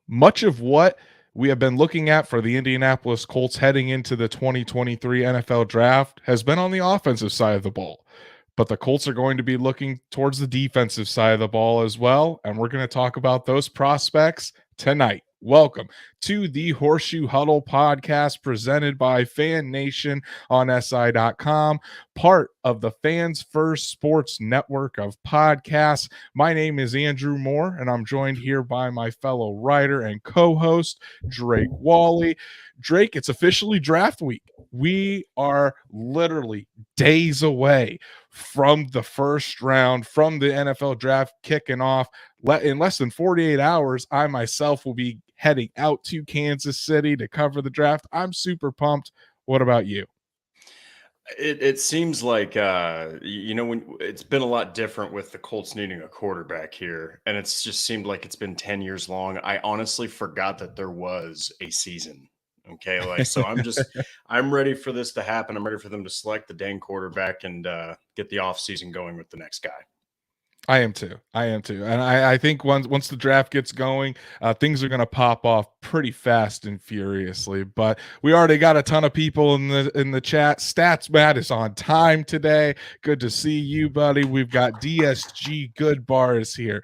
Much of what we have been looking at for the Indianapolis Colts heading into the 2023 NFL draft has been on the offensive side of the ball. But the Colts are going to be looking towards the defensive side of the ball as well. And we're going to talk about those prospects tonight. Welcome to the Horseshoe Huddle Podcast presented by Fan Nation on SI.com, part of the Fans First Sports network of podcasts. My name is Andrew Moore, and I'm joined here by my fellow writer and co-host, Drake Wally. Drake, it's officially draft week. We are literally days away from the first round, from the NFL draft kicking off. In less than 48 hours, I myself will be heading out to Kansas City to cover the draft. I'm super pumped. What about you? It seems like when it's been a lot different with the Colts needing a quarterback here, and it's just seemed like it's been 10 years long. I honestly forgot that there was a season. Okay, so I'm ready for this to happen. I'm ready for them to select the dang quarterback and get the offseason going with the next guy. I am too. And I think once the draft gets going, things are going to pop off pretty fast and furiously. But we already got a ton of people in the chat. Stats Matt is on time today. Good to see you, buddy. We've got DSG Goodbar is here.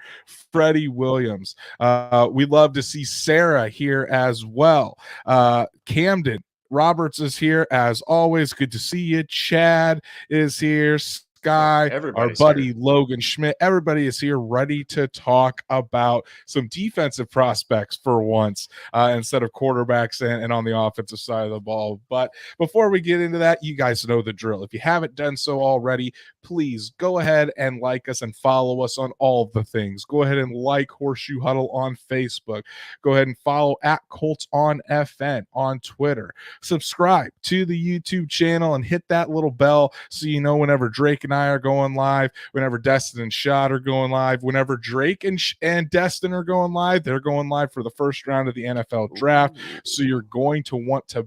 Freddie Williams. We love to see Sarah here as well. Camden Roberts is here as always. Good to see you. Chad is here. Guy, our buddy here. Logan Schmidt, everybody is here ready to talk about some defensive prospects for once instead of quarterbacks and on the offensive side of the ball. But before we get into that, you guys know the drill. If you haven't done so already, please go ahead and like us and follow us on all the things. Go ahead and like Horseshoe Huddle on Facebook. Go ahead and follow at Colts on FN on Twitter. Subscribe to the YouTube channel and hit that little bell so you know whenever Drake and I are going live, whenever Destin and Shad are going live, whenever Drake and Destin are going live, they're going live for the first round of the NFL draft. So you're going to want to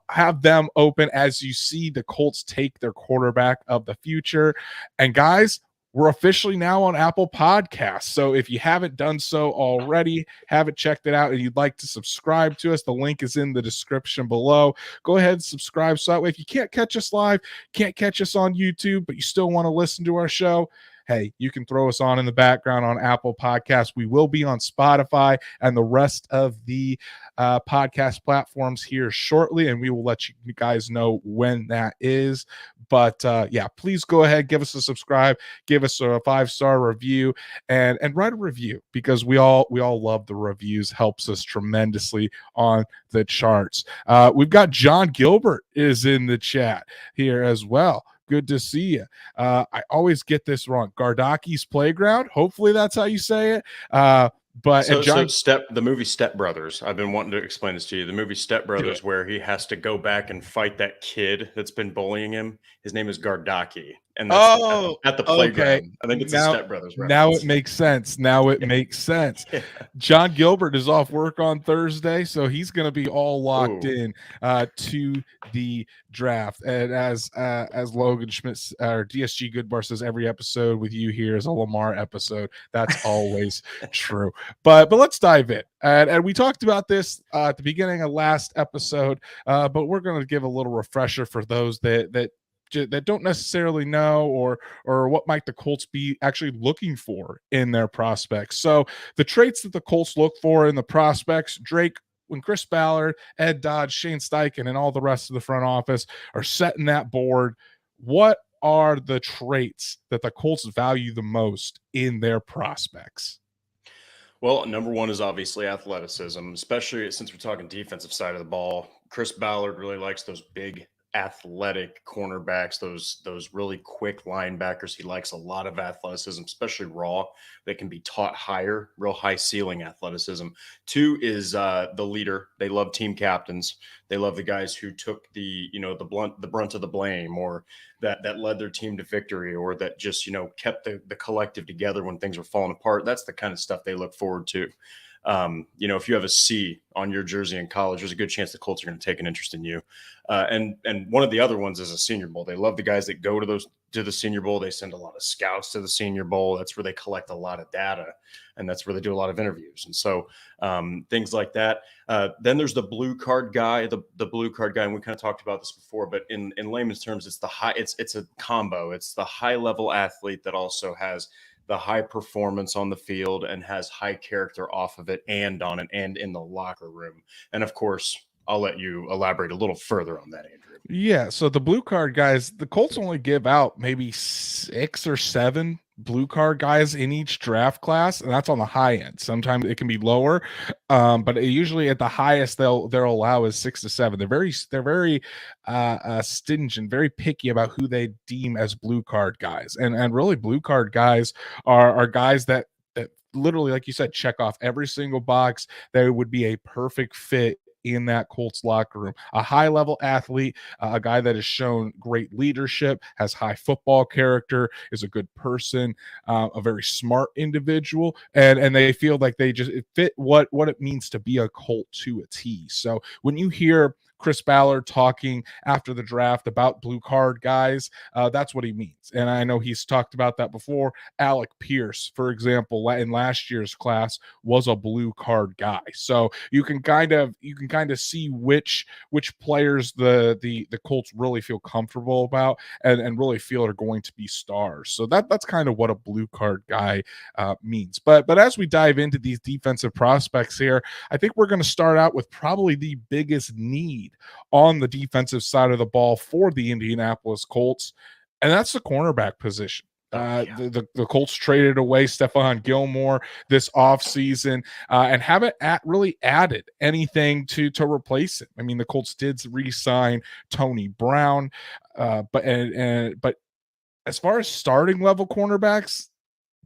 have them open as you see the Colts take their quarterback of the future. And guys, we're officially now on Apple Podcasts. So if you haven't done so already, haven't checked it out, and you'd like to subscribe to us, the link is in the description below. Go ahead and subscribe. So that way, if you can't catch us live, can't catch us on YouTube, but you still want to listen to our show, hey, you can throw us on in the background on Apple Podcasts. We will be on Spotify and the rest of the podcast platforms here shortly, and we will let you guys know when that is. But yeah, please go ahead, give us a subscribe, give us a 5-star review, and write a review because we all love the reviews. Helps us tremendously on the charts. We've got John Gilbert is in the chat here as well. Good to see you. I always get this wrong. Gardaki's Playground. Hopefully that's how you say it. But the movie Step Brothers. I've been wanting to explain this to you. The movie Step Brothers, where he has to go back and fight that kid that's been bullying him. His name is Gardaki, and that's at the playground. Okay. I think it's a Step Brothers reference. Now it makes sense. Makes sense. Yeah. John Gilbert is off work on Thursday, so he's going to be all locked in to the draft. And as Logan Schmidt or DSG Goodbar says, every episode with you here is a Lamar episode. That's always true. But let's dive in. And we talked about this at the beginning of last episode, but we're going to give a little refresher for those that don't necessarily know or what might the Colts be actually looking for in their prospects. So the traits that the Colts look for in the prospects, Drake, when Chris Ballard, Ed Dodge, Shane Steichen, and all the rest of the front office are setting that board, what are the traits that the Colts value the most in their prospects? Well, number one is obviously athleticism, especially since we're talking defensive side of the ball. Chris Ballard really likes those big athletic cornerbacks, those really quick linebackers. He likes a lot of athleticism, especially raw, that can be taught higher, real high ceiling athleticism. Two is the leader. They love team captains. They love the guys who took the brunt of the blame, or that led their team to victory, or that just, kept the collective together when things were falling apart. That's the kind of stuff they look forward to. If you have a C on your jersey in college, there's a good chance the Colts are going to take an interest in you. And one of the other ones is a Senior Bowl. They love the guys that go to to the Senior Bowl. They send a lot of scouts to the Senior Bowl. That's where they collect a lot of data, and that's where they do a lot of interviews. And so things like that. Then there's the blue card guy, the blue card guy, and we kind of talked about this before, but in layman's terms, it's a combo. It's the high level athlete that also has the high performance on the field and has high character off of it and on it and in the locker room. And of course, I'll let you elaborate a little further on that, Andrew. Yeah, so the blue card guys, the Colts only give out maybe 6 or 7 blue card guys in each draft class, and that's on the high end. Sometimes it can be lower, but usually at the highest they'll allow is 6 to 7. They're very stingent, very picky about who they deem as blue card guys, and really blue card guys are guys that literally, like you said, check off every single box. They would be a perfect fit in that Colts locker room. A high-level athlete, a guy that has shown great leadership, has high football character, is a good person, a very smart individual, and they feel like they just fit what it means to be a Colt to a T. So when you hear Chris Ballard talking after the draft about blue card guys, that's what he means. And I know he's talked about that before. Alec Pierce, for example, in last year's class was a blue card guy. So you can kind of see which players the Colts really feel comfortable about and really feel are going to be stars. So that's kind of what a blue card guy means. But as we dive into these defensive prospects here, I think we're going to start out with probably the biggest need on the defensive side of the ball for the Indianapolis Colts, and that's the cornerback position. The Colts traded away Stephon Gilmore this offseason and haven't really added anything to replace him. I mean, the Colts did re-sign Tony Brown, but as far as starting level cornerbacks,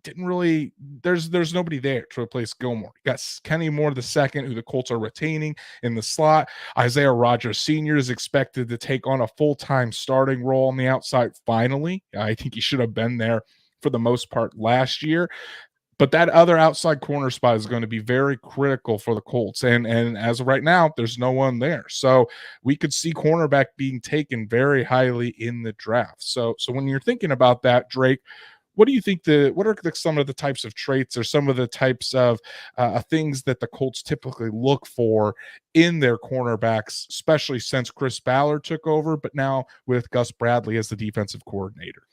didn't really there's nobody there to replace Gilmore. You got Kenny Moore II, who the Colts are retaining in the slot. Isaiah Rodgers Sr. is expected to take on a full-time starting role on the outside finally. I think he should have been there for the most part last year. But that other outside corner spot is going to be very critical for the Colts. And as of right now, there's no one there. So we could see cornerback being taken very highly in the draft. So when you're thinking about that, Drake, what do you think what are some of the types of traits or some of the types of things that the Colts typically look for in their cornerbacks, especially since Chris Ballard took over, but now with Gus Bradley as the defensive coordinator?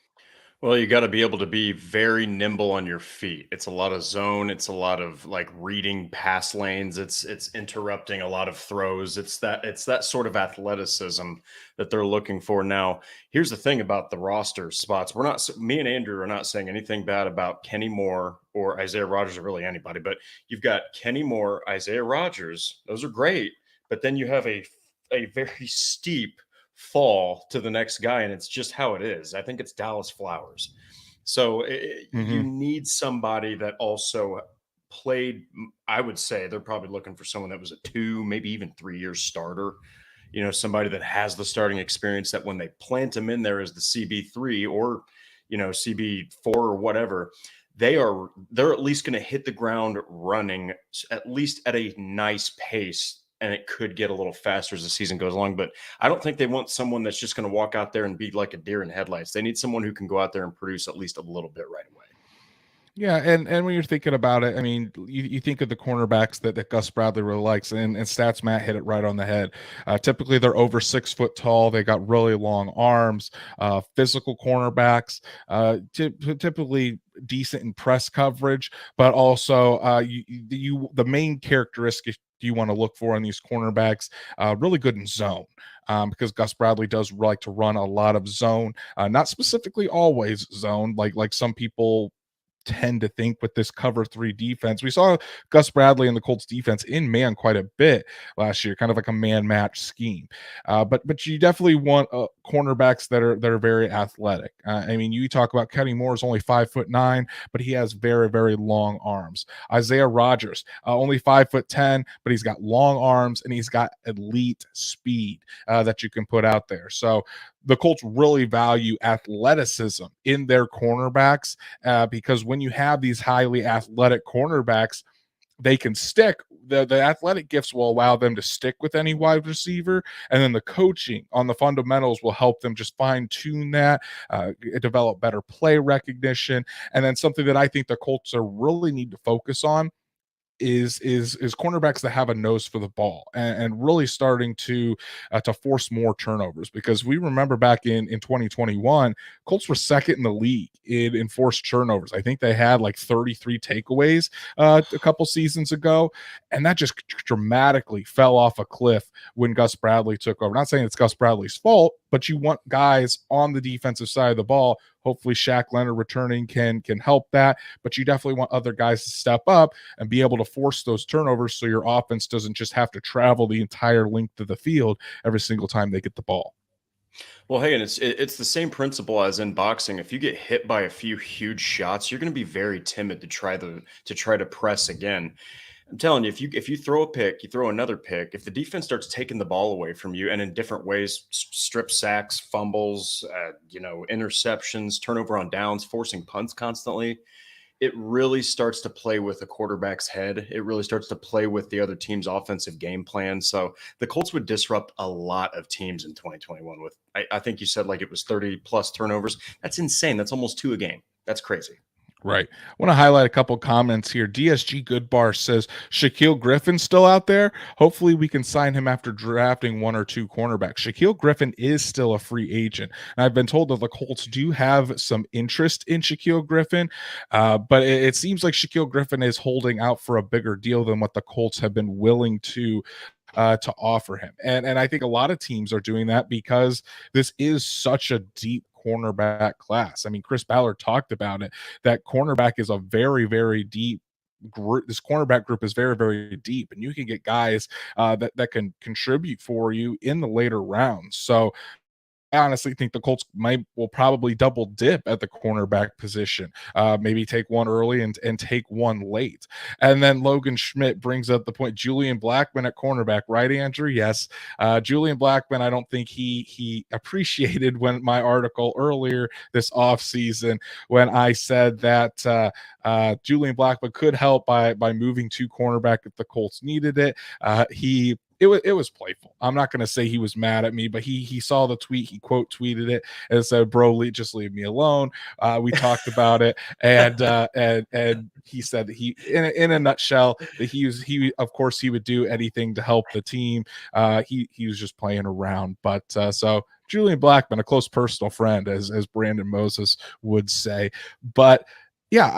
Well, you got to be able to be very nimble on your feet. It's a lot of zone. It's a lot of like reading pass lanes. It's interrupting a lot of throws. It's that sort of athleticism that they're looking for. Now, here's the thing about the roster spots. Me and Andrew are not saying anything bad about Kenny Moore or Isaiah Rodgers or really anybody, but you've got Kenny Moore, Isaiah Rodgers. Those are great. But then you have a very steep fall to the next guy, and it's just how it is. I think it's Dallas Flowers. So you need somebody that also played. I would say they're probably looking for someone that was a 2, maybe even 3-year starter. You know, somebody that has the starting experience, that when they plant him in there as the CB3 or, you know, CB4 or whatever, they're at least going to hit the ground running, at least at a nice pace. And it could get a little faster as the season goes along. But I don't think they want someone that's just going to walk out there and be like a deer in headlights. They need someone who can go out there and produce at least a little bit right away. Yeah, and when you're thinking about it, I mean, you think of the cornerbacks that Gus Bradley really likes, and Stats Matt hit it right on the head. Typically, they're over 6 foot tall. They got really long arms, physical cornerbacks, typically decent in press coverage, but also the main characteristic you want to look for in these cornerbacks, really good in zone. Because Gus Bradley does like to run a lot of zone, not specifically always zone, like some people tend to think with this cover 3 defense. We saw Gus Bradley and the Colts defense in man quite a bit last year, kind of like a man match scheme. But you definitely want cornerbacks that are very athletic. I mean, you talk about Kenny Moore is only 5'9", but he has very, very long arms. Isaiah Rodgers, only 5'10", but he's got long arms and he's got elite speed that you can put out there. So the Colts really value athleticism in their cornerbacks because when you have these highly athletic cornerbacks, they can stick the athletic gifts will allow them to stick with any wide receiver, and then the coaching on the fundamentals will help them just fine tune that, develop better play recognition, and then something that I think the Colts are really need to focus on is cornerbacks that have a nose for the ball, and really starting to force more turnovers, because we remember back in 2021, Colts were second in the league in forced turnovers. I think they had like 33 takeaways a couple seasons ago, and that just dramatically fell off a cliff when Gus Bradley took over. Not saying it's Gus Bradley's fault, but you want guys on the defensive side of the ball. Hopefully Shaq Leonard returning can help that, but you definitely want other guys to step up and be able to force those turnovers so your offense doesn't just have to travel the entire length of the field every single time they get the ball. Well, hey, and it's the same principle as in boxing. If you get hit by a few huge shots, you're going to be very timid to try to press again. I'm telling you, if you throw a pick, you throw another pick. If the defense starts taking the ball away from you, and in different ways, strip sacks, fumbles, interceptions, turnover on downs, forcing punts constantly, it really starts to play with the quarterback's head. It really starts to play with the other team's offensive game plan. So the Colts would disrupt a lot of teams in 2021 with, I think you said like it was 30 plus turnovers. That's insane. That's almost 2 a game. That's crazy. Right. I want to highlight a couple comments here. DSG Goodbar says Shaquille Griffin's still out there. Hopefully we can sign him after drafting 1 or 2 cornerbacks. Shaquille Griffin is still a free agent. And I've been told that the Colts do have some interest in Shaquille Griffin, but it seems like Shaquille Griffin is holding out for a bigger deal than what the Colts have been willing to offer him. And I think a lot of teams are doing that because this is such a deep cornerback class. I mean, Chris Ballard talked about it, that cornerback is a very, very deep group. This cornerback group is very, very deep, and you can get guys that can contribute for you in the later rounds. So I honestly think the Colts will probably double dip at the cornerback position. Maybe take one early and take one late. And then Logan Schmidt brings up the point, Julian Blackmon at cornerback, right, Andrew? Yes. Julian Blackmon, I don't think he appreciated when my article earlier this offseason when I said that Julian Blackmon could help by moving to cornerback if the Colts needed it. It was playful. I'm not going to say he was mad at me, but he saw the tweet. He quote tweeted it and said, "Bro, just leave me alone." We talked about it, and he said that he, in a nutshell, that he of course he would do anything to help the team. He was just playing around, but so Julian Blackmon, a close personal friend, as Brandon Moses would say, but. Yeah,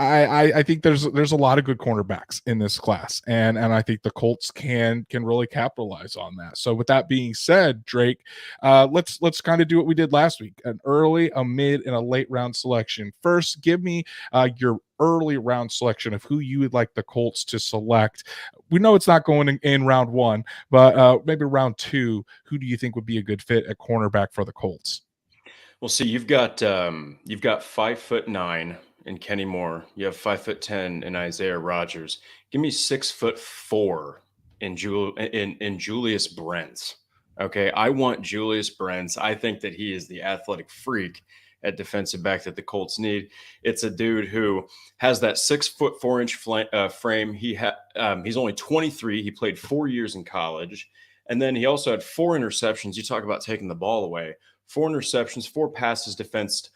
I think there's a lot of good cornerbacks in this class, and I think the Colts can really capitalize on that. So with that being said, Drake, let's kind of do what we did last week: an early, a mid, and a late round selection. First, give me your early round selection of who you would like the Colts to select. We know it's not going in round 1, but maybe round 2. Who do you think would be a good fit at cornerback for the Colts? Well, see, you've got 5'9" in Kenny Moore. You have 5'10" in Isaiah Rodgers. Give me 6'4" in Julius Brents. Okay, I want Julius Brents. I think that he is the athletic freak at defensive back that the Colts need. It's a dude who has that 6'4" frame. He's only 23. He played 4 years in college, and then he also had 4 interceptions. You talk about taking the ball away. 4 interceptions, 4 passes defensed.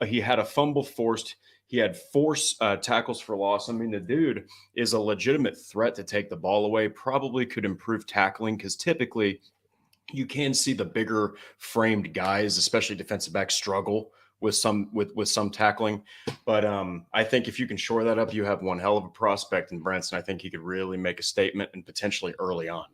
He had a fumble forced. He had 4 tackles for loss. I mean, the dude is a legitimate threat to take the ball away. Probably could improve tackling, because typically you can see the bigger framed guys, especially defensive backs, struggle with some tackling. But I think if you can shore that up, you have one hell of a prospect in Branson. I think he could really make a statement, and potentially early on.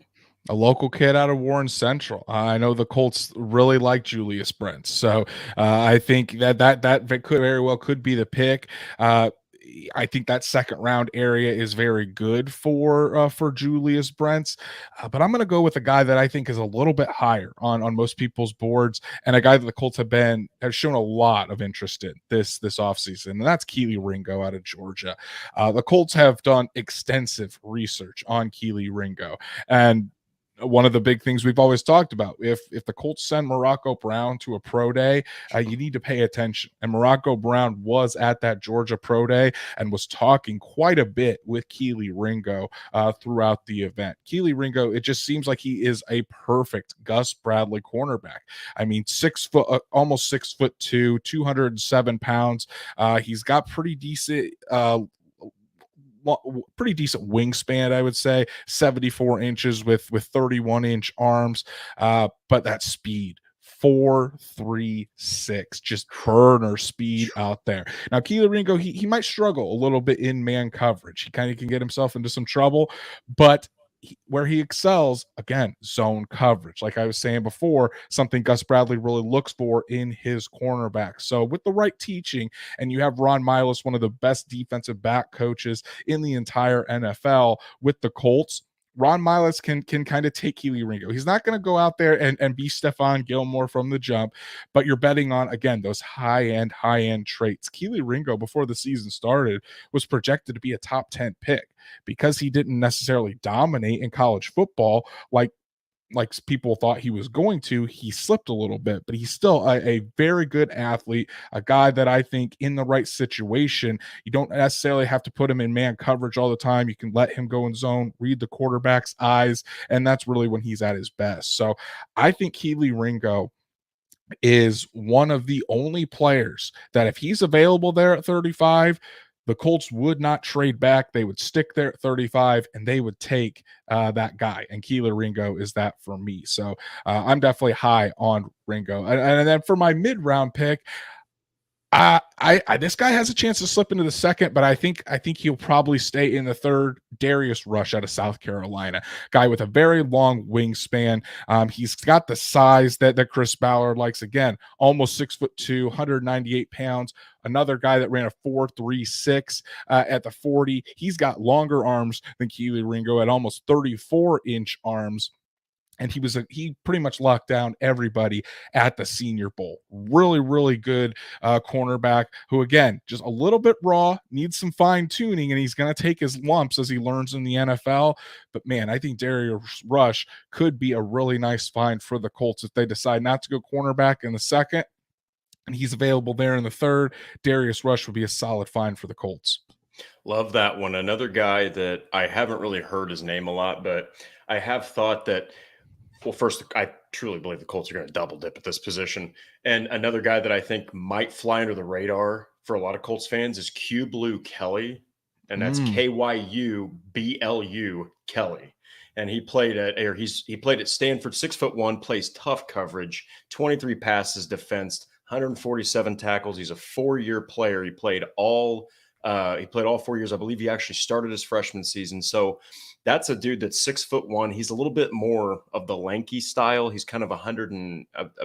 A local kid out of Warren Central. I know the Colts really like Julius Brents, so I think that could very well could be the pick. I think that second round area is very good for Julius Brents, but I'm going to go with a guy that I think is a little bit higher on most people's boards, and a guy that the Colts have shown a lot of interest in this offseason, and that's Keeley Ringo out of Georgia. The Colts have done extensive research on Keeley Ringo, and one of the big things we've always talked about. If the Colts send Morocco Brown to a pro day, you need to pay attention. And Morocco Brown was at that Georgia pro day and was talking quite a bit with Keeley Ringo throughout the event. Keeley Ringo, it just seems like he is a perfect Gus Bradley cornerback. I mean, 6 foot, almost 6'2", 207 pounds. He's got pretty decent wingspan, I would say, 74 inches with 31-inch arms, but that speed, 4.36, just burner speed out there. Now, Keeley Ringo, he might struggle a little bit in man coverage. He kind of can get himself into some trouble, but where he excels, again, zone coverage. Like I was saying before, something Gus Bradley really looks for in his cornerback. So with the right teaching, and you have Ron Miles, one of the best defensive back coaches in the entire NFL with the Colts, Ron Miles can kind of take Keeley Ringo. He's not going to go out there and be Stephon Gilmore from the jump, but you're betting on, again, those high-end traits. Keeley Ringo, before the season started, was projected to be a top 10 pick because he didn't necessarily dominate in college football like people thought he was going to. He slipped a little bit, but he's still a very good athlete, a guy that I think in the right situation, you don't necessarily have to put him in man coverage all the time. You can let him go in zone, read the quarterback's eyes, and that's really when he's at his best. So I think Keeley Ringo is one of the only players that if he's available there at 35, the Colts would not trade back. They would stick there at 35, and they would take that guy. And Keeley Ringo is that for me. So I'm definitely high on Ringo. And then for my mid-round pick, this guy has a chance to slip into the second, but I think he'll probably stay in the third. Darius Rush out of South Carolina, guy with a very long wingspan. He's got the size that Chris Ballard likes. Again, almost 6'2", 198 pounds. Another guy that ran a 4.36 at the 40. He's got longer arms than Keeley Ringo at almost 34-inch arms. And he pretty much locked down everybody at the Senior Bowl. Really, really good cornerback who, again, just a little bit raw, needs some fine tuning, and he's going to take his lumps as he learns in the NFL. But, man, I think Darius Rush could be a really nice find for the Colts if they decide not to go cornerback in the second, and he's available there in the third. Darius Rush would be a solid find for the Colts. Love that one. Another guy that I haven't really heard his name a lot, but I have thought that, well, first, I truly believe the Colts are going to double dip at this position. And another guy that I think might fly under the radar for a lot of Colts fans is Q-Blue Kelly, and that's Kyublu Kelly. And he played at Stanford, 6'1", plays tough coverage, 23 passes defensed, 147 tackles. He's a 4-year player. He played all 4 years. I believe he actually started his freshman season. So that's a dude that's 6'1". He's a little bit more of the lanky style. He's kind of I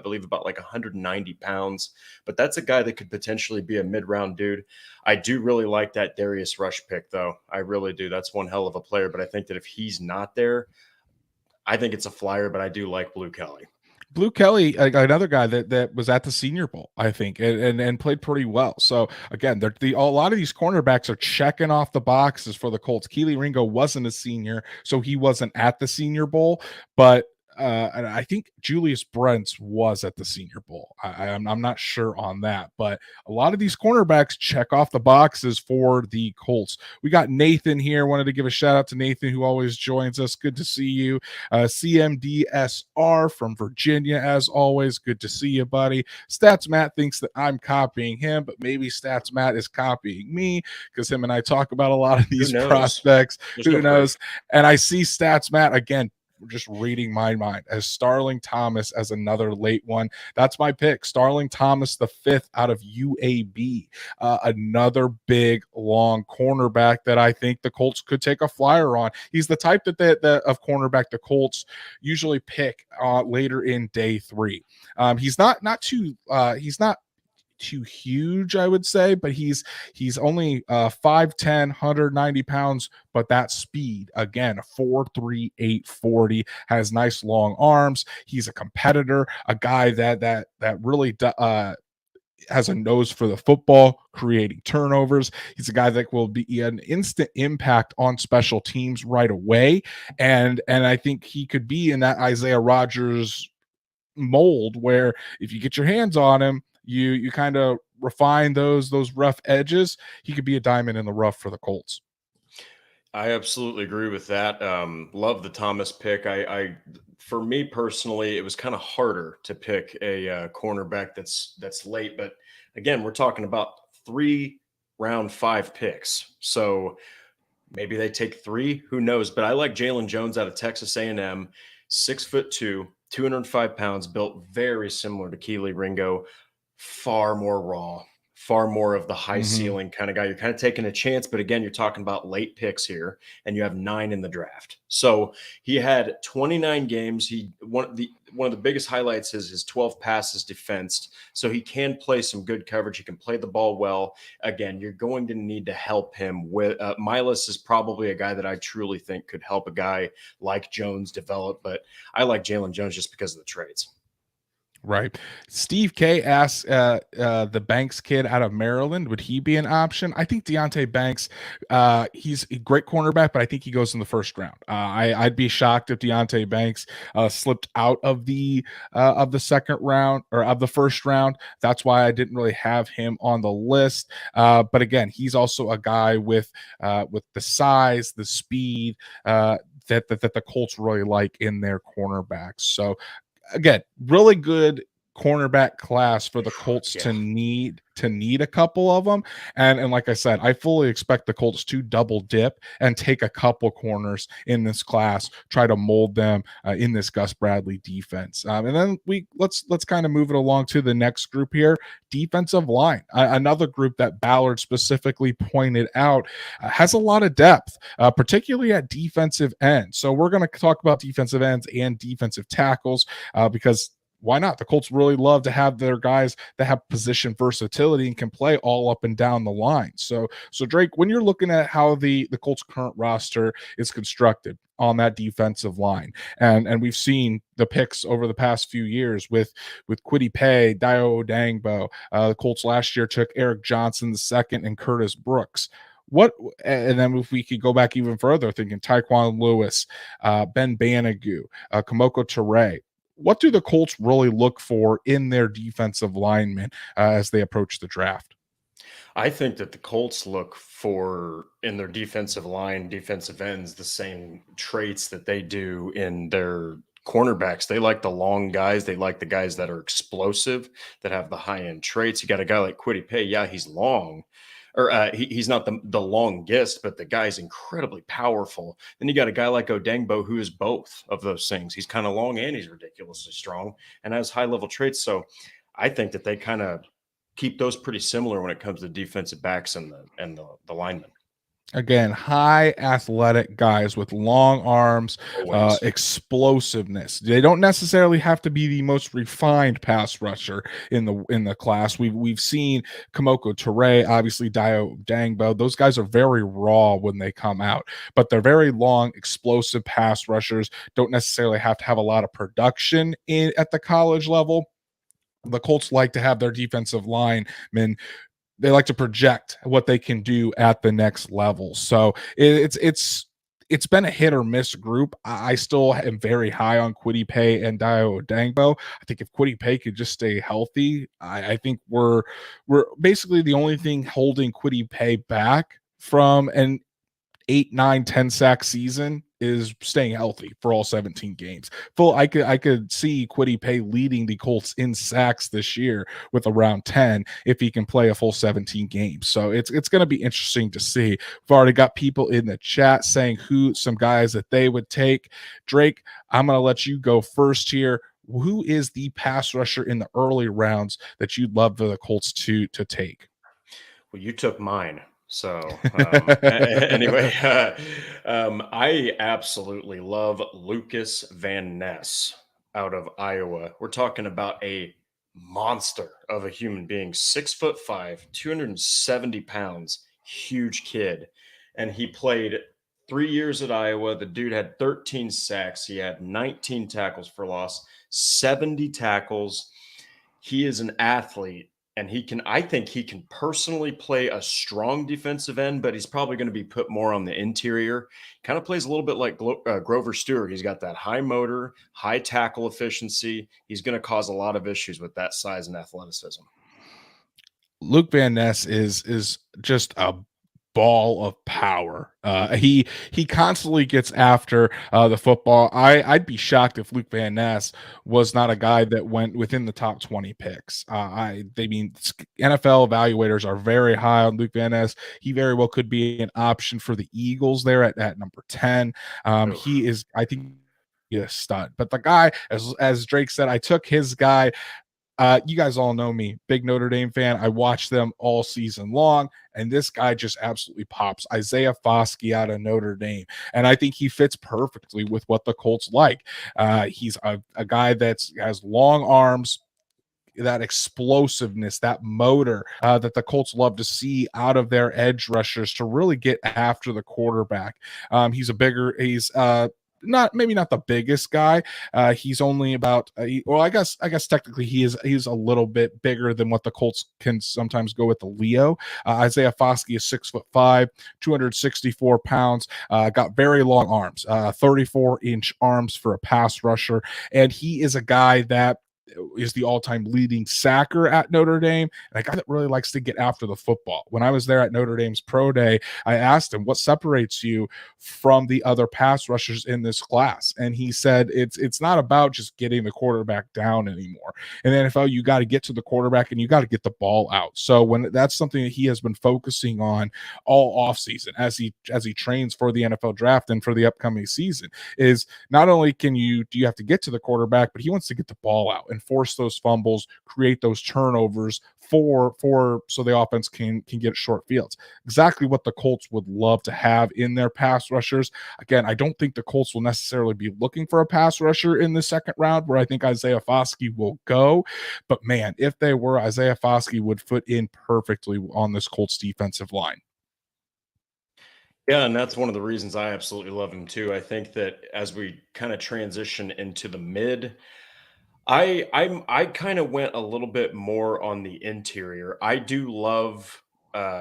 believe about like 190 pounds, but that's a guy that could potentially be a mid-round dude. I do really like that Darius Rush pick, though. I really do. That's one hell of a player, but I think that if he's not there, I think it's a flyer, but I do like Blue Kelly. Blue Kelly, another guy that was at the Senior Bowl, I think, and played pretty well. So again, a lot of these cornerbacks are checking off the boxes for the Colts. Keeley Ringo wasn't a senior, so he wasn't at the Senior Bowl, but and I think Julius Brents was at the Senior Bowl. I'm not sure on that, but a lot of these cornerbacks check off the boxes for the Colts. We got Nathan here. Wanted to give a shout out to Nathan, who always joins us. Good to see you. CMDSR from Virginia, as always. Good to see you, buddy. Stats Matt thinks that I'm copying him, but maybe Stats Matt is copying me because him and I talk about a lot of these prospects. Who knows? And I see Stats Matt again. Just reading my mind as Starling Thomas as another late one. That's my pick. Starling Thomas, the 5th out of UAB. Another big, long cornerback that I think the Colts could take a flyer on. He's the type that of cornerback the Colts usually pick later in day 3. He's not too huge, I would say, but he's only 5'10", 190 pounds, but that speed, again, 4.3, 840, has nice long arms. He's a competitor, a guy that really has a nose for the football, creating turnovers. He's a guy that will be an instant impact on special teams right away. And I think he could be in that Isaiah Rodgers mold where if you get your hands on him, you kind of refine those rough edges. He could be a diamond in the rough for the Colts. I absolutely agree with that. Love the Thomas pick. For me personally, it was kind of harder to pick a cornerback that's late. But again, we're talking about 3 round 5 picks, so maybe they take 3. Who knows? But I like Jalen Jones out of Texas A&M, 6'2", 205 pounds, built very similar to Keeley Ringo, far more raw, far more of the high ceiling kind of guy. You're kind of taking a chance, but again, you're talking about late picks here, and you have 9 in the draft. So he had 29 games. One of the biggest highlights is his 12 passes defensed. So he can play some good coverage. He can play the ball well. Again, you're going to need to help him with Milas is probably a guy that I truly think could help a guy like Jones develop, but I like Jalen Jones just because of the traits. Right. Steve K asks the Banks kid out of Maryland, would he be an option? I think Deonte Banks, he's a great cornerback, but I think he goes in the first round. I'd be shocked if Deonte Banks slipped out of the second round or of the first round. That's why I didn't really have him on the list. But again, he's also a guy with the size, the speed that the Colts really like in their cornerbacks. So again, really good cornerback class for the Colts to need a couple of them. And like I said, I fully expect the Colts to double dip and take a couple corners in this class, try to mold them in this Gus Bradley defense. And then let's kind of move it along to the next group here, defensive line. Another group that Ballard specifically pointed out has a lot of depth, particularly at defensive end. So we're going to talk about defensive ends and defensive tackles because why not? The Colts really love to have their guys that have position versatility and can play all up and down the line. So Drake, when you're looking at how the Colts current roster is constructed on that defensive line, and we've seen the picks over the past few years with Kwity Paye, Dio Odangbo. The Colts last year took Eric Johnson II and Curtis Brooks. And then if we could go back even further, thinking Tyquan Lewis, Ben Banogu, Kamoko Ture. What do the Colts really look for in their defensive linemen as they approach the draft? I think that the Colts look for in their defensive line, defensive ends, the same traits that they do in their cornerbacks. They like the long guys. They like the guys that are explosive, that have the high end traits. You got a guy like Kwity Paye. Yeah, he's long, or he's not the longest, but the guy's incredibly powerful. Then you got a guy like Odangbo who is both of those things. He's kind of long and he's ridiculously strong and has high level traits. So I think that they kind of keep those pretty similar when it comes to defensive backs and the linemen. Again, high athletic guys with long arms, Always. explosiveness. They don't necessarily have to be the most refined pass rusher in the class. We've seen Kamoko Ture, obviously Dio Dangbo. Those guys are very raw when they come out, but they're very long, explosive pass rushers. Don't necessarily have to have a lot of production at the college level. The Colts like to have their defensive linemen, they like to project what they can do at the next level. So it's been a hit or miss group. I still am very high on Kwity Paye and Dio Odangbo. I think if Kwity Paye could just stay healthy, I think we're basically the only thing holding Kwity Paye back from an 8, 9, 10 sack season is staying healthy for all 17 games. I could see Kwity Paye leading the Colts in sacks this year with around 10 if he can play a full 17 games. So it's going to be interesting to see. We've already got people in the chat saying some guys that they would take. Drake, I'm going to let you go first here. Who is the pass rusher in the early rounds that you'd love the Colts to take? Well, you took mine. So anyway, I absolutely love Lucas Van Ness out of Iowa. We're talking about a monster of a human being, 6'5", 270 pounds, huge kid. And he played 3 years at Iowa. The dude had 13 sacks. He had 19 tackles for loss, 70 tackles. He is an athlete and I think he can personally play a strong defensive end, but he's probably going to be put more on the interior. Kind of plays a little bit like Grover Stewart. He's got that high motor, high tackle efficiency. He's going to cause a lot of issues with that size and athleticism. Luke Van Ness is just a ball of power. He constantly gets after the football. I'd be shocked if Luke Van Ness was not a guy that went within the top 20 picks. They mean NFL evaluators are very high on Luke Van Ness. He very well could be an option for the Eagles there at number 10. He is, I think, a stud. But the guy, as Drake said, I took his guy. You guys all know me, big Notre Dame fan. I watched them all season long, and this guy just absolutely pops. Isaiah Foskey out of Notre Dame, and I think he fits perfectly with what the Colts like. He's a guy that has long arms, that explosiveness, that motor that the Colts love to see out of their edge rushers to really get after the quarterback. He's not maybe not the biggest guy. He's only about well, I guess technically he's a little bit bigger than what the Colts can sometimes go with the Leo. Isaiah Foskey is 6'5", 264 pounds. Got very long arms, 34-inch arms for a pass rusher, and he is a guy that is the all-time leading sacker at Notre Dame, and a guy that really likes to get after the football. When I was there at Notre Dame's pro day, I asked him, what separates you from the other pass rushers in this class? And he said, it's not about just getting the quarterback down anymore. In the NFL, you got to get to the quarterback and you got to get the ball out. So when that's something that he has been focusing on all offseason as he trains for the NFL draft and for the upcoming season, is not only do you have to get to the quarterback, but he wants to get the ball out and force those fumbles, create those turnovers so the offense can get short fields. Exactly what the Colts would love to have in their pass rushers. Again, I don't think the Colts will necessarily be looking for a pass rusher in the second round, where I think Isaiah Foskey will go. But man, if they were, Isaiah Foskey would fit in perfectly on this Colts defensive line. Yeah, and that's one of the reasons I absolutely love him too. I think that as we kind of transition into the mid, I kind of went a little bit more on the interior. I do love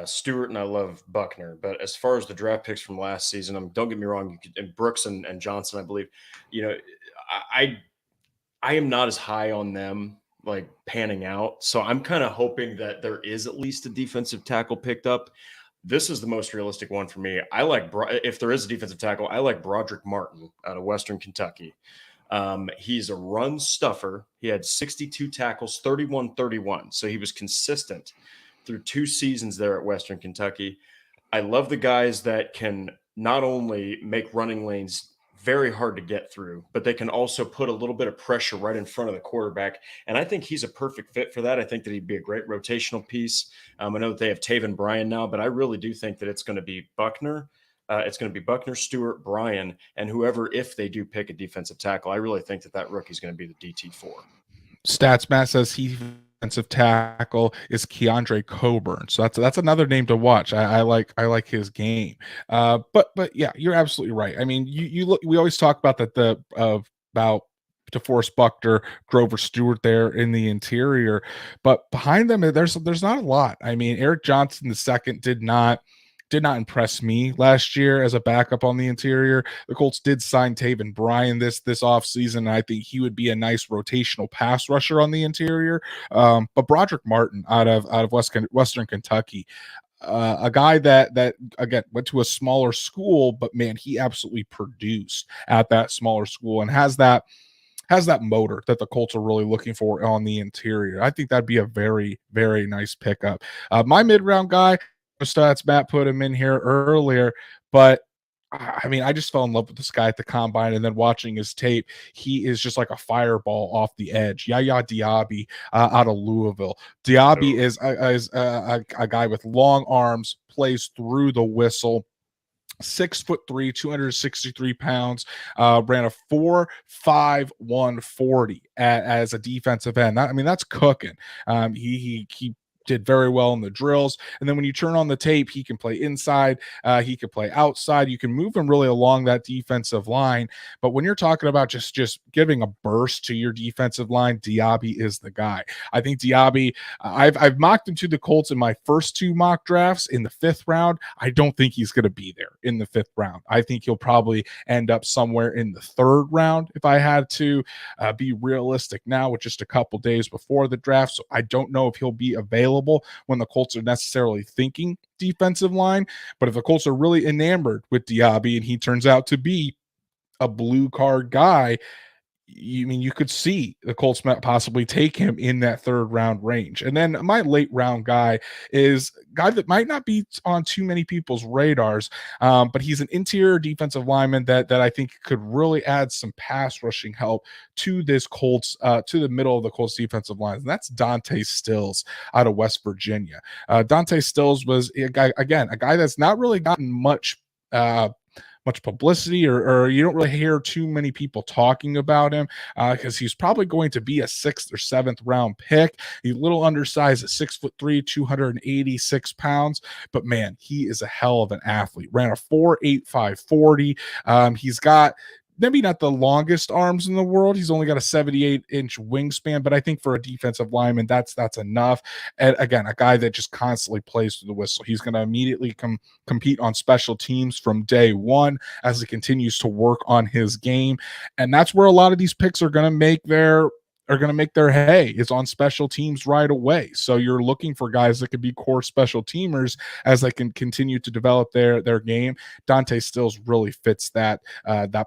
Stewart and I love Buckner, but as far as the draft picks from last season, don't get me wrong, and Brooks and Johnson, I believe, you know, I I am not as high on them like panning out. So I'm kind of hoping that there is at least a defensive tackle picked up. This is the most realistic one for me. If there is a defensive tackle, I like Broderick Martin out of Western Kentucky. He's a run stuffer. He had 62 tackles, 31-31. So he was consistent through 2 seasons there at Western Kentucky. I love the guys that can not only make running lanes very hard to get through, but they can also put a little bit of pressure right in front of the quarterback. And I think he's a perfect fit for that. I think that he'd be a great rotational piece. I know that they have Taven Bryan now, but I really do think that it's going to be Buckner. It's going to be Buckner, Stewart, Bryan, and whoever, if they do pick a defensive tackle. I really think that rookie is going to be the DT4. StatsMatt says defensive tackle is Keandre Coburn, so that's another name to watch. I like his game, but yeah, you're absolutely right. I mean, you look. We always talk about about DeForest Buckner, Grover Stewart there in the interior, but behind them there's not a lot. I mean, Eric Johnson II did not impress me last year as a backup on the interior. The Colts did sign Taven Bryan this offseason, and I think he would be a nice rotational pass rusher on the interior. But Broderick Martin out of Western Kentucky, a guy that again went to a smaller school, but man, he absolutely produced at that smaller school and has that motor that the Colts are really looking for on the interior. I think that'd be a very, very nice pickup. My mid-round guy, StatsMatt put him in here earlier, but I mean, I just fell in love with this guy at the combine, and then watching his tape, he is just like a fireball off the edge. Yaya Diaby out of Louisville. Diaby is a guy with long arms, plays through the whistle. 6'3", 263 pounds, ran a 4.51 40 as a defensive end. I mean, that's cooking. He did very well in the drills. And then when you turn on the tape, he can play inside, he can play outside. You can move him really along that defensive line. But when you're talking about just giving a burst to your defensive line, Diaby is the guy. I think Diaby, I've mocked him to the Colts in my first 2 mock drafts in the 5th round. I don't think he's going to be there in the 5th round. I think he'll probably end up somewhere in the 3rd round if I had to be realistic now with just a couple days before the draft. So I don't know if he'll be available when the Colts are necessarily thinking defensive line. But if the Colts are really enamored with Diaby and he turns out to be a blue card guy, you could see the Colts might possibly take him in that 3rd round range. And then my late round guy is a guy that might not be on too many people's radars, but he's an interior defensive lineman that I think could really add some pass rushing help to this Colts, to the middle of the Colts defensive lines. And that's Dante Stills out of West Virginia. Dante Stills was a guy that's not really gotten much publicity, or you don't really hear too many people talking about him because he's probably going to be a 6th or 7th round pick. He's a little undersized at 6'3", 286 pounds, but man, he is a hell of an athlete. Ran a 4.85 40. He's got maybe not the longest arms in the world. He's only got a 78-inch wingspan, but I think for a defensive lineman, that's enough. And again, a guy that just constantly plays through the whistle. He's going to immediately compete on special teams from day one as he continues to work on his game. And that's where a lot of these picks are going to make their hay, is on special teams right away. So you're looking for guys that could be core special teamers as they can continue to develop their game. Dante Stills really fits that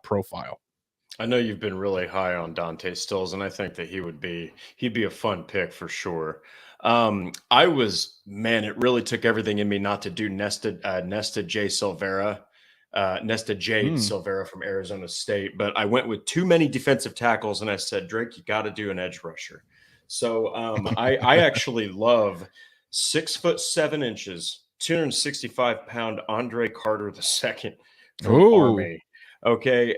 profile. I know you've been really high on Dante Stills, and I think that he'd be a fun pick for sure. It really took everything in me not to do Nested J Silvera. Nested J Silvera from Arizona State, but I went with too many defensive tackles, and I said, Drake, you got to do an edge rusher. So I actually love 6'7", 265-pound Andre Carter II from Army. Okay,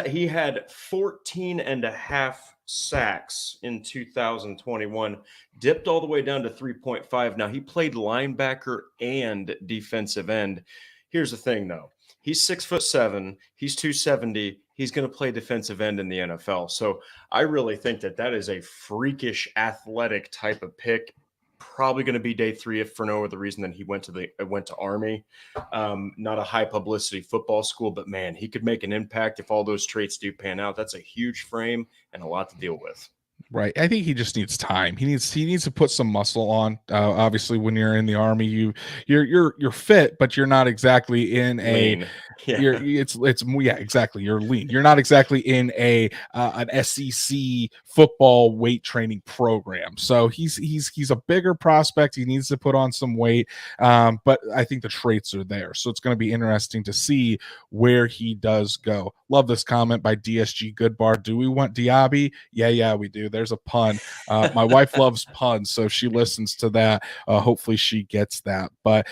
he had 14 and a half sacks in 2021, dipped all the way down to 3.5. Now he played linebacker and defensive end. Here's the thing, though. He's 6'7", he's 270. He's going to play defensive end in the NFL. So I really think that is a freakish athletic type of pick. Probably going to be day 3 if for no other reason than he went to Army. Not a high publicity football school, but man, he could make an impact if all those traits do pan out. That's a huge frame and a lot to deal with. Right. I think he just needs time. He needs to put some muscle on. Obviously, when you're in the Army, you're fit, but you're not exactly in a lean. Yeah. Exactly. You're lean. You're not exactly in an SEC football weight training program. So he's a bigger prospect. He needs to put on some weight. But I think the traits are there. So it's going to be interesting to see where he does go. Love this comment by DSG Goodbar. Do we want Diaby? Yeah, we do. There's a pun. My wife loves puns, so if she listens to that, hopefully she gets that. But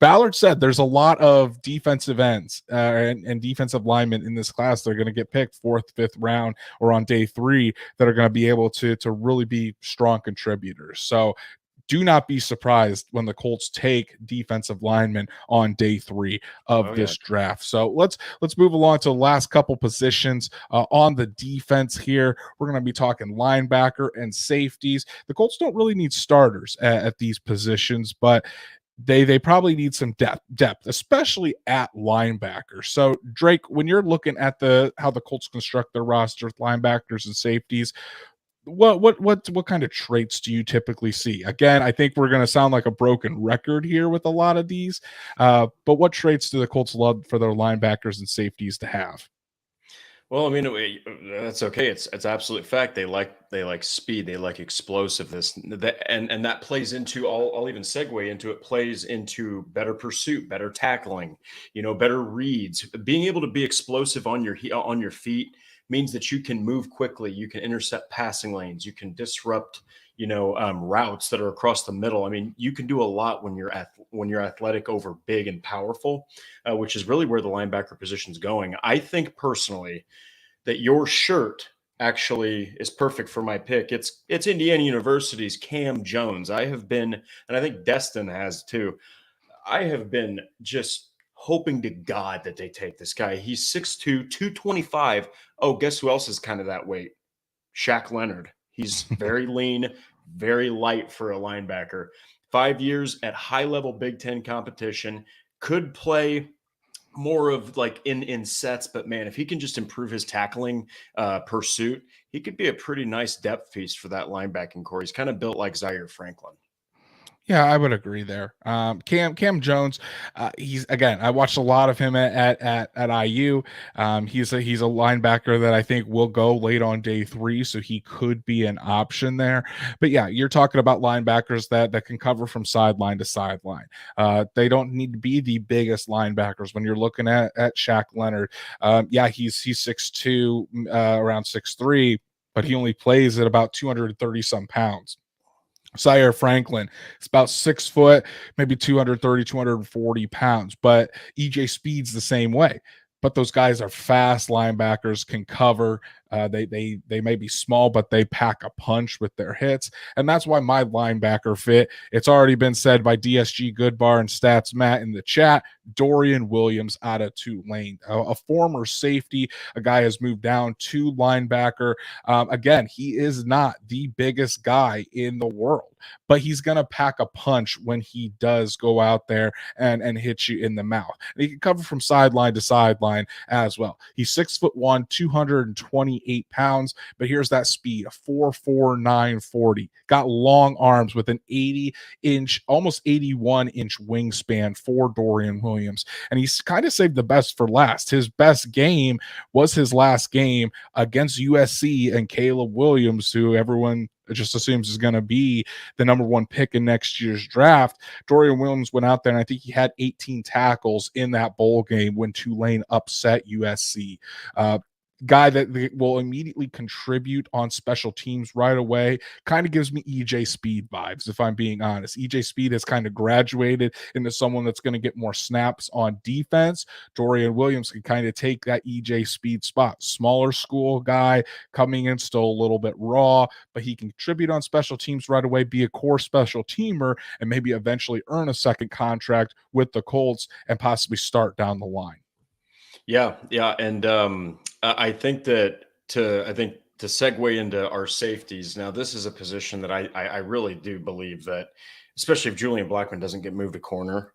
Ballard said there's a lot of defensive ends and defensive linemen in this class that are going to get picked 4th, 5th round or on day 3 that are going to be able to really be strong contributors. So do not be surprised when the Colts take defensive linemen on day 3 of this draft. So let's move along to the last couple positions on the defense here. We're going to be talking linebacker and safeties. The Colts don't really need starters at these positions, but they probably need some depth, especially at linebacker. So Drake, when you're looking at how the Colts construct their roster with linebackers and safeties, what kind of traits do you typically see? Again, I think we're going to sound like a broken record here with a lot of these, but what traits do the Colts love for their linebackers and safeties to have? Well, I mean, that's okay. It's absolute fact. They like speed. They like explosiveness. And that plays into, I'll even segue into it, plays into better pursuit, better tackling, better reads. Being able to be explosive on your feet means that you can move quickly. You can intercept passing lanes. You can disrupt, routes that are across the middle. I mean, you can do a lot when you're athletic over big and powerful, which is really where the linebacker position is going. I think personally that your shirt actually is perfect for my pick. It's Indiana University's Cam Jones. I have been, and I think Destin has too. I have been just hoping to God that they take this guy. He's 6'2", 225. Oh, guess who else is kind of that weight? Shaq Leonard. He's very lean, very light for a linebacker. 5 years at high level Big Ten competition. Could play more of like in sets, but man, if he can just improve his tackling pursuit, he could be a pretty nice depth piece for that linebacking core. He's kind of built like Zaire Franklin. Yeah, I would agree there. Cam Jones, he's again. I watched a lot of him at IU. He's a linebacker that I think will go late on day 3, so he could be an option there. But yeah, you're talking about linebackers that can cover from sideline to sideline. They don't need to be the biggest linebackers when you're looking at Shaq Leonard. Yeah, he's 6'2", around 6'3", but he only plays at about 230 some pounds. Zaire Franklin, it's about 6 foot, maybe 230, 240 pounds. But EJ Speed's the same way. But those guys are fast linebackers, can cover. They may be small, but they pack a punch with their hits. And that's why my linebacker fit. It's already been said by DSG Goodbar and Stats Matt in the chat. Dorian Williams out of Tulane, a former safety, a guy has moved down to linebacker. Again, he is not the biggest guy in the world, but he's going to pack a punch when he does go out there and hit you in the mouth. And he can cover from sideline to sideline as well. He's 6'1", 228 pounds, but here's that speed, a 4.4 940. Got long arms with an 80-inch, almost 81-inch wingspan for Dorian Williams. And he's kind of saved the best for last. His best game was his last game against USC and Caleb Williams, who everyone just assumes is going to be the number 1 pick in next year's draft. Dorian Williams went out there, and I think he had 18 tackles in that bowl game when Tulane upset USC. Guy that will immediately contribute on special teams right away. Kind of gives me EJ Speed vibes, if I'm being honest. EJ Speed has kind of graduated into someone that's going to get more snaps on defense. Dorian Williams can kind of take that EJ Speed spot. Smaller school guy, coming in still a little bit raw, but he can contribute on special teams right away, be a core special teamer, and maybe eventually earn a second contract with the Colts and possibly start down the line. Yeah, and I think to segue into our safeties. Now, this is a position that I really do believe that, especially if Julian Blackman doesn't get moved to corner,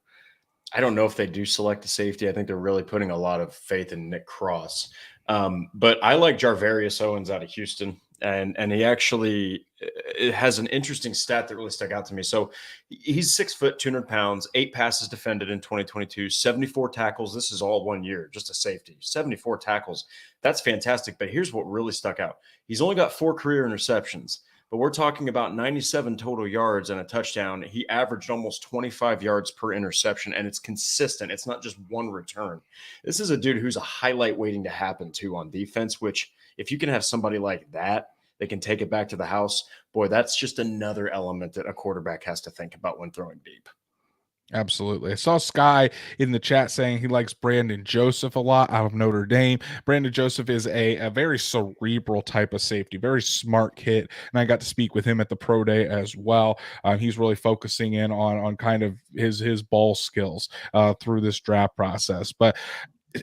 I don't know if they do select a safety. I think they're really putting a lot of faith in Nick Cross. But I like Jarvarius Owens out of Houston. And he actually it has an interesting stat that really stuck out to me. So he's 6 foot, 200 pounds, 8 passes defended in 2022, 74 tackles. This is all 1 year, just a safety, 74 tackles. That's fantastic. But here's what really stuck out. He's only got 4 career interceptions, but we're talking about 97 total yards and a touchdown. He averaged almost 25 yards per interception, and it's consistent. It's not just one return. This is a dude who's a highlight waiting to happen too on defense, which if you can have somebody like that can take it back to the house, boy, that's just another element that a quarterback has to think about when throwing deep. Absolutely. I saw Sky in the chat saying he likes Brandon Joseph a lot out of Notre Dame. Brandon Joseph is a very cerebral type of safety, very smart kid. And I got to speak with him at the pro day as well. He's really focusing in on kind of his ball skills through this draft process. But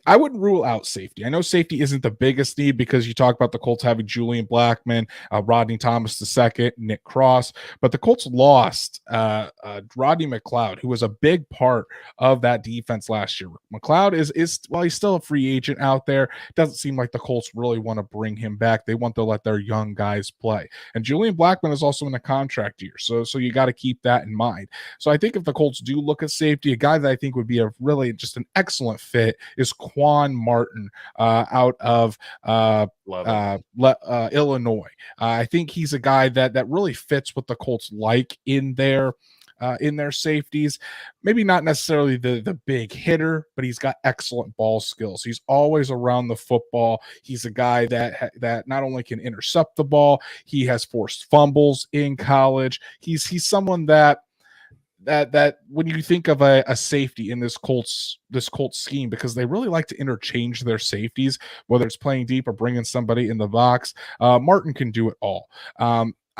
I wouldn't rule out safety. I know safety isn't the biggest need because you talk about the Colts having Julian Blackman, Rodney Thomas II, Nick Cross, but the Colts lost Rodney McLeod, who was a big part of that defense last year. McLeod is while he's still a free agent out there, doesn't seem like the Colts really want to bring him back. They want to let their young guys play. And Julian Blackman is also in a contract year, so you got to keep that in mind. So I think if the Colts do look at safety, a guy that I think would be a really just an excellent fit is Quan Martin out of Illinois. I think he's a guy that really fits what the Colts like in their safeties. Maybe not necessarily the big hitter, but he's got excellent ball skills. He's always around the football. He's a guy that not only can intercept the ball, he has forced fumbles in college. He's someone that that when you think of a safety in this Colts scheme, because they really like to interchange their safeties, whether it's playing deep or bringing somebody in the box. Martin can do it all.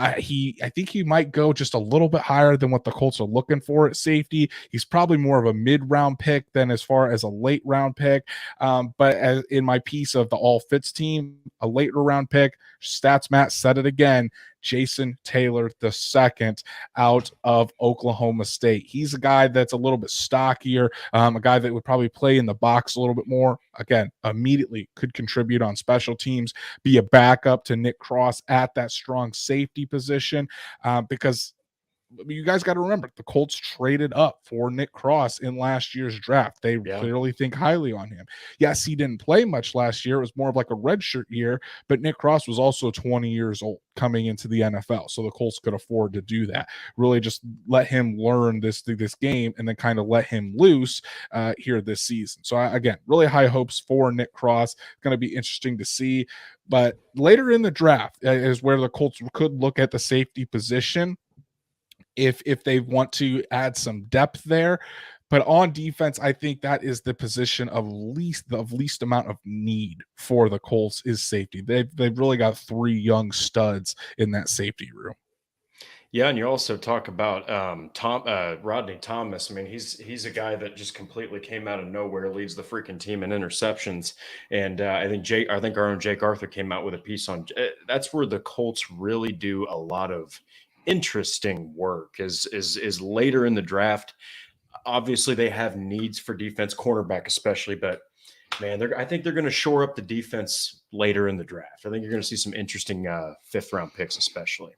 I think he might go just a little bit higher than what the Colts are looking for at safety. He's probably more of a mid-round pick than as far as a late round pick. But as in my piece of the All Fits team, a later round pick, Stats Matt said it again, Jason Taylor II out of Oklahoma State. He's a guy that's a little bit stockier, a guy that would probably play in the box a little bit more. Again, immediately could contribute on special teams, be a backup to Nick Cross at that strong safety position, because you guys got to remember the Colts traded up for Nick Cross in last year's draft. They clearly think highly on him. Yes, he didn't play much last year. It was more of like a redshirt year, but Nick Cross was also 20 years old coming into the NFL. So the Colts could afford to do that. Really just let him learn this game and then kind of let him loose here this season. So again, really high hopes for Nick Cross. Going to be interesting to see. But later in the draft is where the Colts could look at the safety position if they want to add some depth there. But on defense, I think that is the position of least amount of need for the Colts is safety. They've really got 3 young studs in that safety room. Yeah, and you also talk about Rodney Thomas. I mean, he's a guy that just completely came out of nowhere, leads the freaking team in interceptions. And I think our own Jake Arthur came out with a piece on that's where the Colts really do a lot of interesting work is later in the draft. Obviously, they have needs for defense, cornerback especially, but man, I think they're going to shore up the defense later in the draft. I think you're going to see some interesting 5th round picks, especially.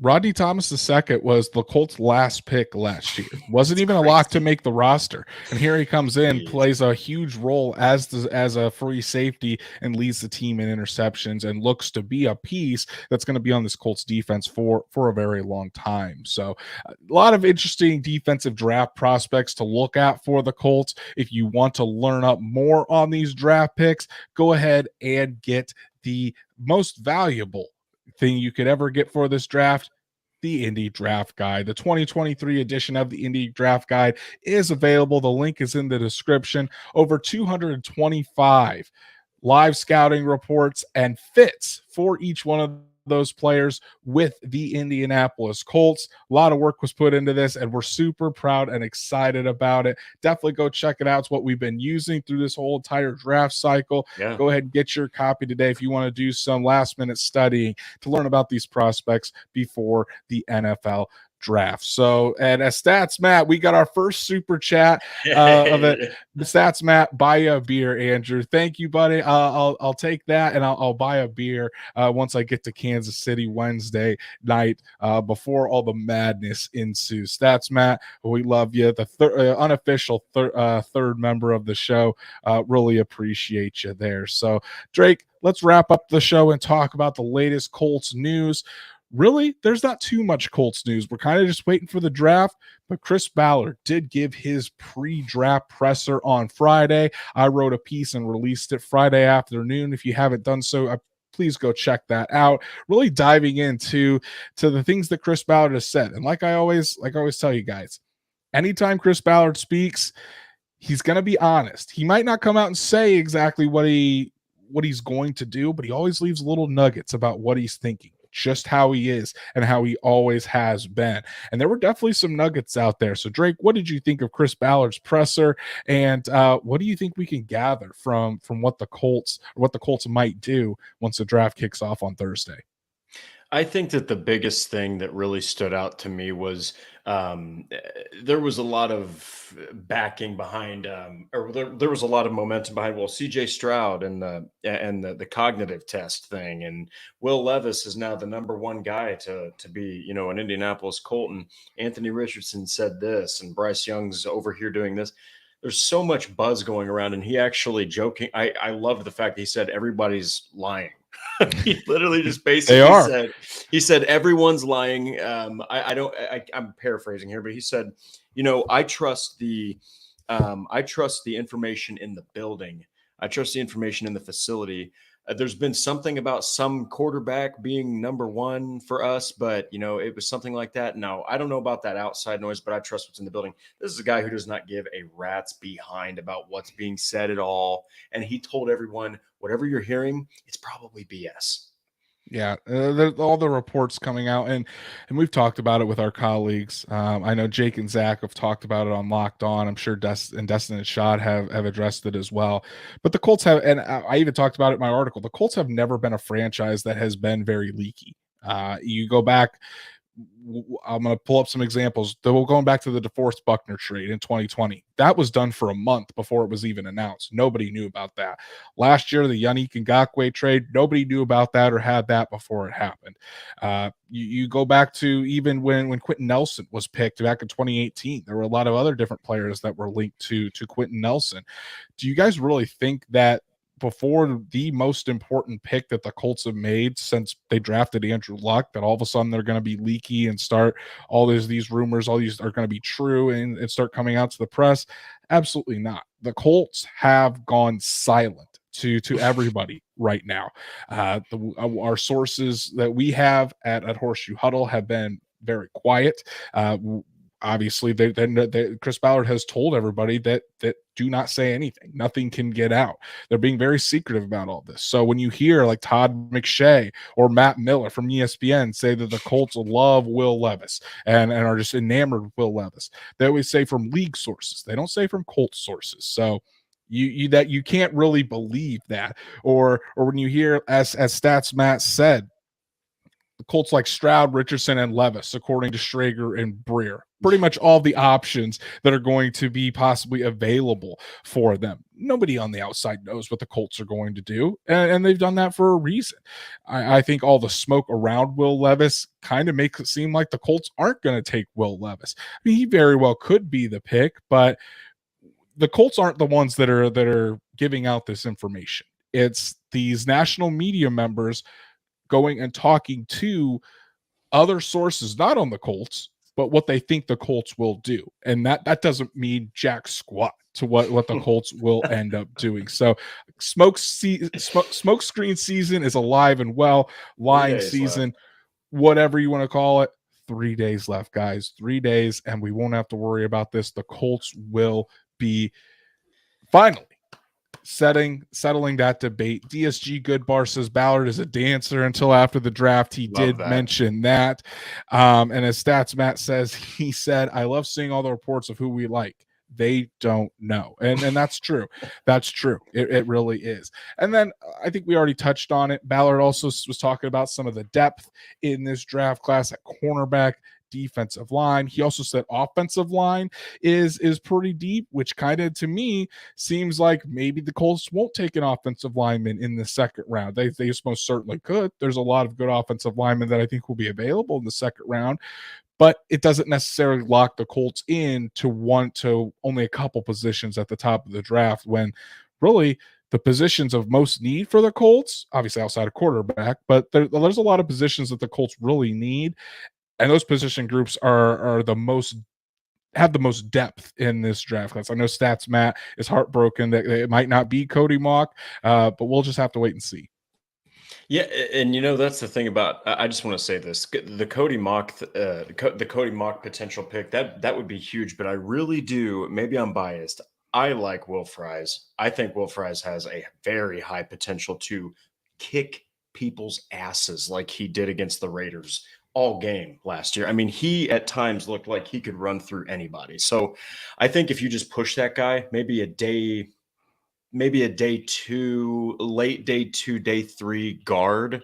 Rodney Thomas II was the Colts' last pick last year. Wasn't even a lock to make the roster. And here he comes in, plays a huge role as a free safety and leads the team in interceptions and looks to be a piece that's going to be on this Colts defense for a very long time. So a lot of interesting defensive draft prospects to look at for the Colts. If you want to learn up more on these draft picks, go ahead and get the most valuable thing you could ever get for this draft, the Indy Draft Guide. The 2023 edition of the Indy Draft Guide is available. The link is in the description. Over 225 live scouting reports and fits for each one of those players with the Indianapolis Colts. A lot of work was put into this, and we're super proud and excited about it. Definitely go check it out. It's what we've been using through this whole entire draft cycle. Yeah. Go ahead and get your copy today if you want to do some last-minute studying to learn about these prospects before the NFL draft. So, and as Stats Matt, we got our first super chat of it. The Stats Matt, buy you a beer, Andrew. Thank you, buddy. I'll take that, and I'll buy a beer once I get to Kansas City Wednesday night before all the madness ensues. Stats Matt, we love you. The unofficial third member of the show. Really appreciate you there. So, Drake, let's wrap up the show and talk about the latest Colts news. Really, there's not too much Colts news. We're kind of just waiting for the draft, but Chris Ballard did give his pre-draft presser on Friday. I wrote a piece and released it Friday afternoon. If you haven't done so, please go check that out. Really diving into the things that Chris Ballard has said. And like I always tell you guys, anytime Chris Ballard speaks, he's going to be honest. He might not come out and say exactly what he's going to do, but he always leaves little nuggets about what he's thinking. Just how he is and how he always has been. And there were definitely some nuggets out there. So, Drake, what did you think of Chris Ballard's presser? And what do you think we can gather from what the Colts might do once the draft kicks off on Thursday? I think that the biggest thing that really stood out to me was there was a lot of backing behind, or there was a lot of momentum behind. Well, C.J. Stroud and the cognitive test thing, and Will Levis is now the number one guy to be, an Indianapolis Colt. And Anthony Richardson said this, and Bryce Young's over here doing this. There's so much buzz going around, and he actually joking. I love the fact that he said everybody's lying. He literally just basically said everyone's lying. I'm paraphrasing here, but he said, I trust the information in the building. I trust the information in the facility. There's been something about some quarterback being number one for us, but it was something like that. No, I don't know about that outside noise, but I trust what's in the building. This is a guy who does not give a rat's behind about what's being said at all. And he told everyone, whatever you're hearing, it's probably BS. Yeah, all the reports coming out, and we've talked about it with our colleagues. I know Jake and Zach have talked about it on Locked On. I'm sure Destin and Shad have addressed it as well. But the Colts have, and I even talked about it in my article, the Colts have never been a franchise that has been very leaky. You go back, I'm going to pull up some examples. We're going back to the DeForest Buckner trade in 2020. That was done for a month before it was even announced. Nobody knew about that. Last year, the Yannick Ngakoue trade, nobody knew about that or had that before it happened. You go back to even when Quentin Nelson was picked back in 2018. There were a lot of other different players that were linked to Quentin Nelson. Do you guys really think that before the most important pick that the Colts have made since they drafted Andrew Luck, that all of a sudden they're going to be leaky and start all these rumors, all these are going to be true and start coming out to the press? Absolutely not. The Colts have gone silent to everybody right now. Our sources that we have at Horseshoe Huddle have been very quiet. Obviously, Chris Ballard has told everybody that do not say anything. Nothing can get out. They're being very secretive about all this. So when you hear like Todd McShay or Matt Miller from ESPN say that the Colts love Will Levis and are just enamored with Will Levis, they always say from league sources. They don't say from Colts sources. So you can't really believe that. Or when you hear, as Stats Matt said, the Colts like Stroud, Richardson, and Levis, according to Schrager and Breer. Pretty much all the options that are going to be possibly available for them. Nobody on the outside knows what the Colts are going to do, and they've done that for a reason. I think all the smoke around Will Levis kind of makes it seem like the Colts aren't going to take Will Levis. I mean, he very well could be the pick, but the Colts aren't the ones that are giving out this information. It's these national media members going and talking to other sources, not on the Colts, but what they think the Colts will do. And that doesn't mean jack squat to what the Colts will end up doing. So smoke screen season is alive and well. Lying season, left. Whatever you want to call it. 3 days left, guys. 3 days, and we won't have to worry about this. The Colts will be finally settling that debate. DSG Goodbar says Ballard is a dancer until after the draft. He did mention that. And as Stats Matt says, he said, I love seeing all the reports of who we like. They don't know. And that's true. That's true. It really is. And then I think we already touched on it. Ballard also was talking about some of the depth in this draft class at cornerback, defensive line. He also said offensive line is pretty deep, which kind of to me seems like maybe the Colts won't take an offensive lineman in the second round. They most certainly could. There's a lot of good offensive linemen that I think will be available in the second round, but it doesn't necessarily lock the Colts in to only a couple positions at the top of the draft when really the positions of most need for the Colts, obviously outside of quarterback, but there's a lot of positions that the Colts really need. And those position groups have the most depth in this draft class. I know Stats Matt is heartbroken that it might not be Cody Mock, but we'll just have to wait and see. Yeah, and that's the thing about. I just want to say this: the Cody Mock, the Cody Mock potential pick that would be huge. But I really do. Maybe I'm biased. I like Will Fries. I think Will Fries has a very high potential to kick people's asses like he did against the Raiders all game last year. I mean, he at times looked like he could run through anybody. So I think if you just push that guy, maybe a day 2, late day 2, day 3 guard,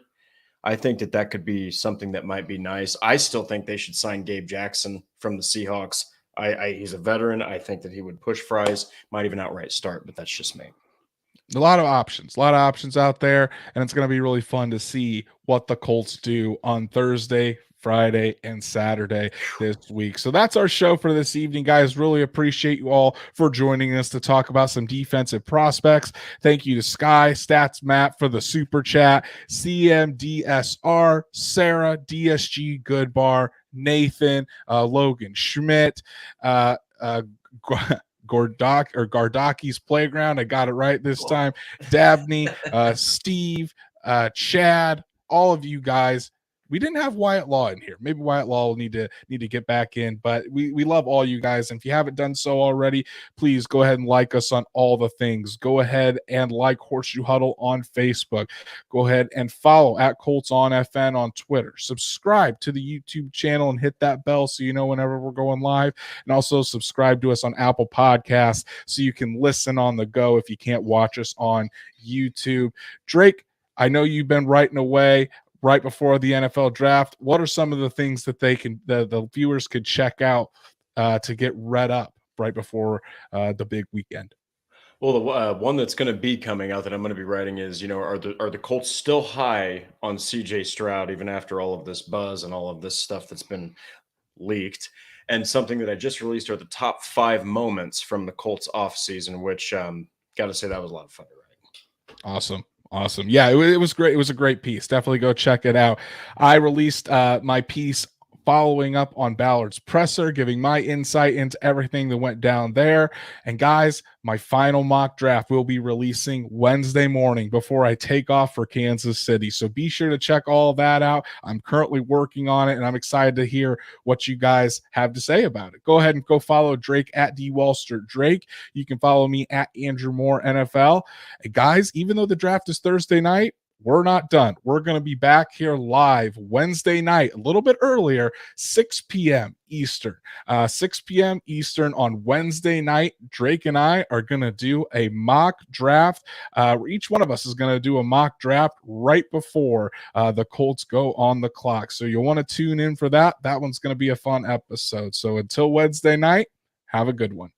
I think that could be something that might be nice. I still think they should sign Gabe Jackson from the Seahawks. He's a veteran. I think that he would push Fries, might even outright start, but that's just me. A lot of options out there, and it's going to be really fun to see what the Colts do on Thursday, Friday, and Saturday this week. So that's our show for this evening, guys. Really appreciate you all for joining us to talk about some defensive prospects. Thank you to Sky, Stats Matt for the super chat, CMDSR, Sarah, DSG Goodbar, Nathan, Logan Schmidt, Gardaki's Playground. I got it right this time. Dabney, Steve, Chad, all of you guys. We didn't have Wyatt Law in here. Maybe Wyatt Law will need to get back in, but we love all you guys. And if you haven't done so already, please go ahead and like us on all the things. Go ahead and like Horseshoe Huddle on Facebook. Go ahead and follow at Colts on FN on Twitter. Subscribe to the YouTube channel and hit that bell so you know whenever we're going live. And also subscribe to us on Apple Podcasts so you can listen on the go if you can't watch us on YouTube. Drake, I know you've been writing away right before the NFL draft. What are some of the things that the viewers could check out to get read up right before the big weekend? Well, the one that's going to be coming out that I'm going to be writing is, are the Colts still high on C.J. Stroud even after all of this buzz and all of this stuff that's been leaked? And something that I just released are the top 5 moments from the Colts offseason, which got to say that was a lot of fun to write. Awesome. Yeah, it was great. It was a great piece. Definitely go check it out. I released my piece following up on Ballard's presser, giving my insight into everything that went down there. And guys, my final mock draft will be releasing Wednesday morning before I take off for Kansas City. So be sure to check all that out. I'm currently working on it, and I'm excited to hear what you guys have to say about it. Go ahead and go follow Drake at D Wallster Drake. You can follow me at Andrew Moore NFL. And guys, even though the draft is Thursday night, we're not done. We're going to be back here live Wednesday night, a little bit earlier, 6 p.m. Eastern. 6 p.m. Eastern on Wednesday night. Drake and I are going to do a mock draft. Each one of us is going to do a mock draft right before the Colts go on the clock. So you'll want to tune in for that. That one's going to be a fun episode. So until Wednesday night, have a good one.